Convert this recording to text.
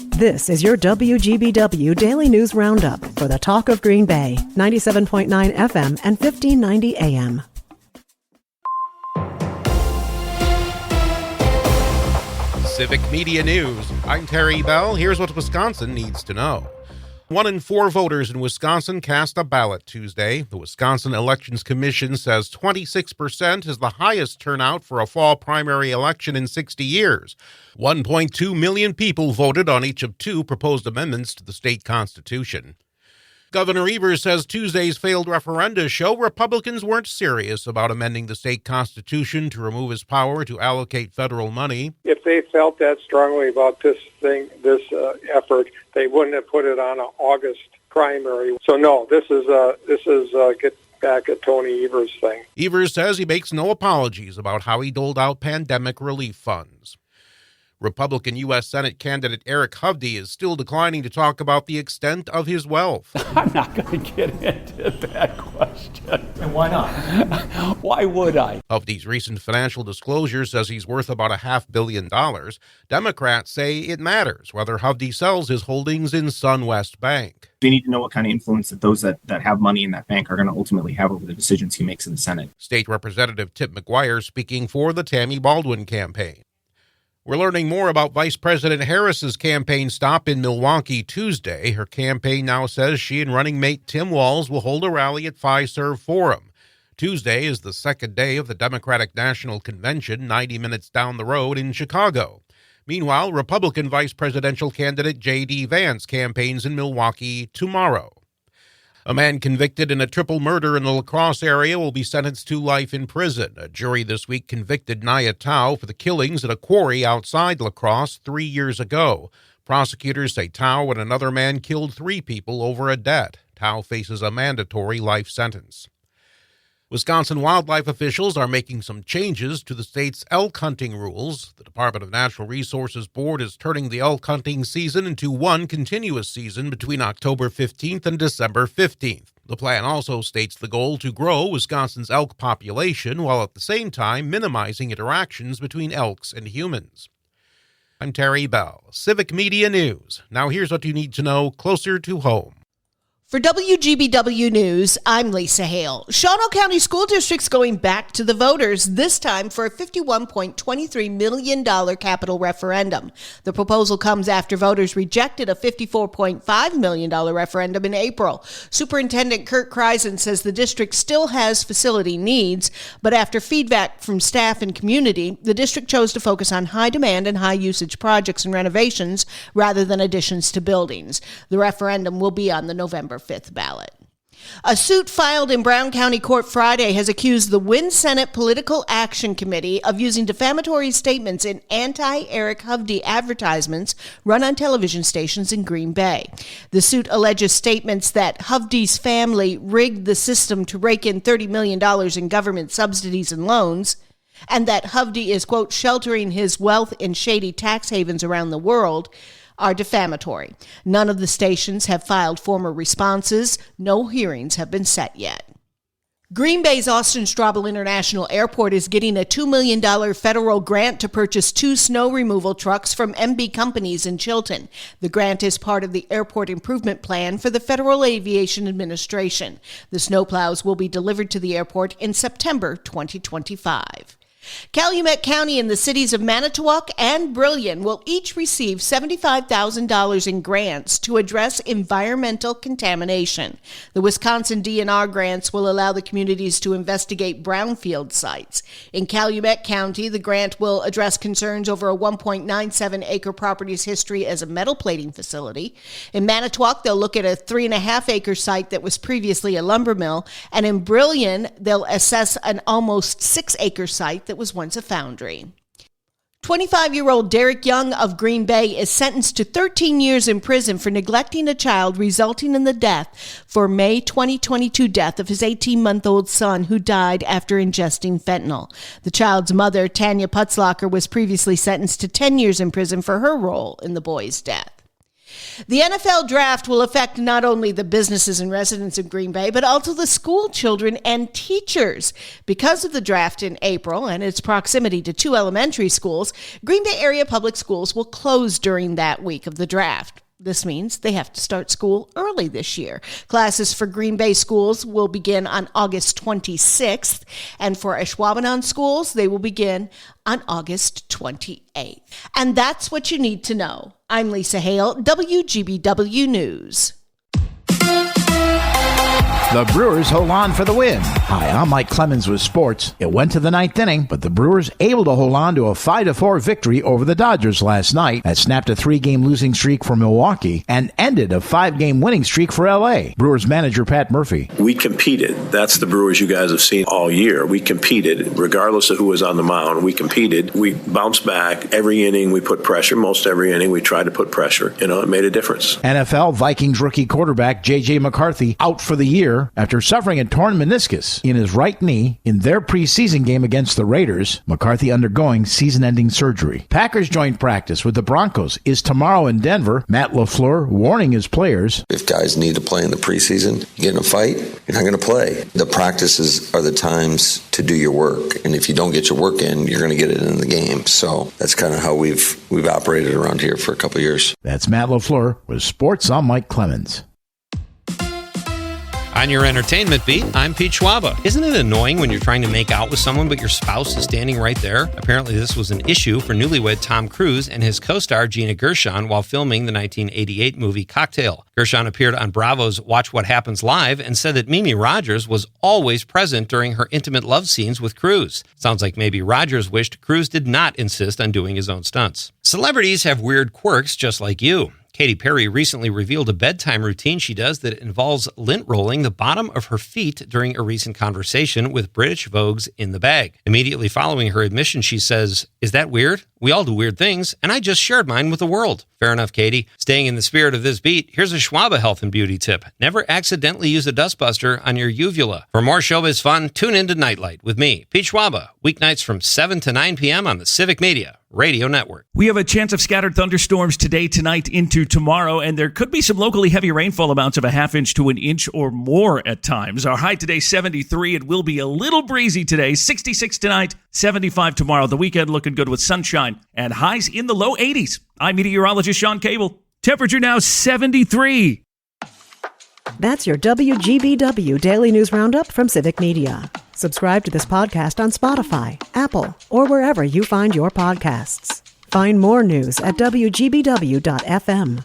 This is your WGBW Daily News Roundup for the Talk of Green Bay, 97.9 FM and 1590 AM. Civic Media News. I'm Terry Bell. Here's what Wisconsin needs to know. 1 in 4 voters in Wisconsin cast a ballot Tuesday. The Wisconsin Elections Commission says 26% is the highest turnout for a fall primary election in 60 years. 1.2 million people voted on each of 2 proposed amendments to the state constitution. Governor Evers says Tuesday's failed referenda show Republicans weren't serious about amending the state constitution to remove his power to allocate federal money. If they felt that strongly about this effort, they wouldn't have put it on an August primary. So no, this is get back at Tony Evers thing. Evers says he makes no apologies about how he doled out pandemic relief funds. Republican U.S. Senate candidate Eric Hovde is still declining to talk about the extent of his wealth. I'm not going to get into that question. And why not? Why would I? Hovde's recent financial disclosure says he's worth about $500 million. Democrats say it matters whether Hovde sells his holdings in SunWest Bank. They need to know what kind of influence that those that have money in that bank are going to ultimately have over the decisions he makes in the Senate. State Representative Tip McGuire speaking for the Tammy Baldwin campaign. We're learning more about Vice President Harris's campaign stop in Milwaukee Tuesday. Her campaign now says she and running mate Tim Walz will hold a rally at Fiserv Forum. Tuesday is the second day of the Democratic National Convention, 90 minutes down the road in Chicago. Meanwhile, Republican vice presidential candidate J.D. Vance campaigns in Milwaukee tomorrow. A man convicted in a triple murder in the La Crosse area will be sentenced to life in prison. A jury this week convicted Naya Tao for the killings at a quarry outside La Crosse 3 years ago. Prosecutors say Tao and another man killed 3 people over a debt. Tao faces a mandatory life sentence. Wisconsin wildlife officials are making some changes to the state's elk hunting rules. The Department of Natural Resources Board is turning the elk hunting season into one continuous season between October 15th and December 15th. The plan also states the goal to grow Wisconsin's elk population while at the same time minimizing interactions between elks and humans. I'm Terry Bell, Civic Media News. Now here's what you need to know closer to home. For WGBW News, I'm Lisa Hale. Shawano County School District's going back to the voters, this time for a $51.23 million capital referendum. The proposal comes after voters rejected a $54.5 million referendum in April. Superintendent Kurt Kreisen says the district still has facility needs, but after feedback from staff and community, the district chose to focus on high demand and high usage projects and renovations rather than additions to buildings. The referendum will be on the November 5th ballot. A suit filed in Brown County Court Friday has accused the Wynn Senate Political Action Committee of using defamatory statements in anti-Eric Hovde advertisements run on television stations in Green Bay. The suit alleges statements that Hovde's family rigged the system to rake in $30 million in government subsidies and loans, and that Hovde is, quote, sheltering his wealth in shady tax havens around the world, are defamatory. None of the stations have filed formal responses. No hearings have been set yet. Green Bay's Austin Straubel International Airport is getting a $2 million federal grant to purchase 2 snow removal trucks from MB Companies in Chilton. The grant is part of the airport improvement plan for the Federal Aviation Administration. The snowplows will be delivered to the airport in September 2025. Calumet County and the cities of Manitowoc and Brillion will each receive $75,000 in grants to address environmental contamination. The Wisconsin DNR grants will allow the communities to investigate brownfield sites. In Calumet County, the grant will address concerns over a 1.97-acre property's history as a metal plating facility. In Manitowoc, they'll look at a 3.5-acre site that was previously a lumber mill. And in Brillion, they'll assess an almost 6-acre site that was once a foundry. 25-year-old Derek Young of Green Bay is sentenced to 13 years in prison for neglecting a child, resulting in the death for May 2022 death of his 18-month-old son who died after ingesting fentanyl. The child's mother, Tanya Putzlacher, was previously sentenced to 10 years in prison for her role in the boy's death. The NFL draft will affect not only the businesses and residents of Green Bay, but also the school children and teachers. Because of the draft in April and its proximity to 2 elementary schools, Green Bay area public schools will close during that week of the draft. This means they have to start school early this year. Classes for Green Bay schools will begin on August 26th, and for Ashwaubenon schools, they will begin on August 28th. And that's what you need to know. I'm Lisa Hale, WGBW News. The Brewers hold on for the win. Hi, I'm Mike Clemens with sports. It went to the 9th inning, but the Brewers able to hold on to a 5-4 victory over the Dodgers last night that snapped a 3-game losing streak for Milwaukee and ended a 5-game winning streak for L.A. Brewers manager Pat Murphy. We competed. That's the Brewers you guys have seen all year. We competed, regardless of who was on the mound. We competed. We bounced back. Every inning we put pressure. Most every inning we tried to put pressure. It made a difference. NFL Vikings rookie quarterback J.J. McCarthy out for the year after suffering a torn meniscus in his right knee in their preseason game against the Raiders. McCarthy undergoing season-ending surgery. Packers joint practice with the Broncos is tomorrow in Denver. Matt LaFleur warning his players. If guys need to play in the preseason, you get in a fight, you're not going to play. The practices are the times to do your work, and if you don't get your work in, you're going to get it in the game. So that's kind of how we've operated around here for a couple of years. That's Matt LaFleur with Sports. I'm Mike Clemens. On your entertainment beat, I'm Pete Schwaba. Isn't it annoying when you're trying to make out with someone but your spouse is standing right there? Apparently this was an issue for newlywed Tom Cruise and his co-star Gina Gershon while filming the 1988 movie Cocktail. Gershon appeared on Bravo's Watch What Happens Live and said that Mimi Rogers was always present during her intimate love scenes with Cruise. Sounds like maybe Rogers wished Cruise did not insist on doing his own stunts. Celebrities have weird quirks just like you. Katy Perry recently revealed a bedtime routine she does that involves lint rolling the bottom of her feet during a recent conversation with British Vogue's In the Bag. Immediately following her admission, she says, "Is that weird? We all do weird things, and I just shared mine with the world." Fair enough, Katy. Staying in the spirit of this beat, here's a Schwaba health and beauty tip. Never accidentally use a dustbuster on your uvula. For more showbiz fun, tune in to Nightlight with me, Pete Schwaba, weeknights from 7 to 9 p.m. on the Civic Media Radio Network. We have a chance of scattered thunderstorms today, tonight, into tomorrow, and there could be some locally heavy rainfall amounts of a ½ inch to an inch or more at times. Our high today, 73. It will be a little breezy today, 66 tonight, 75 tomorrow. The weekend looking good with sunshine and highs in the low 80s. I'm meteorologist Sean Cable. Temperature now 73. That's your WGBW Daily News Roundup from Civic Media. Subscribe to this podcast on Spotify, Apple, or wherever you find your podcasts. Find more news at WGBW.FM.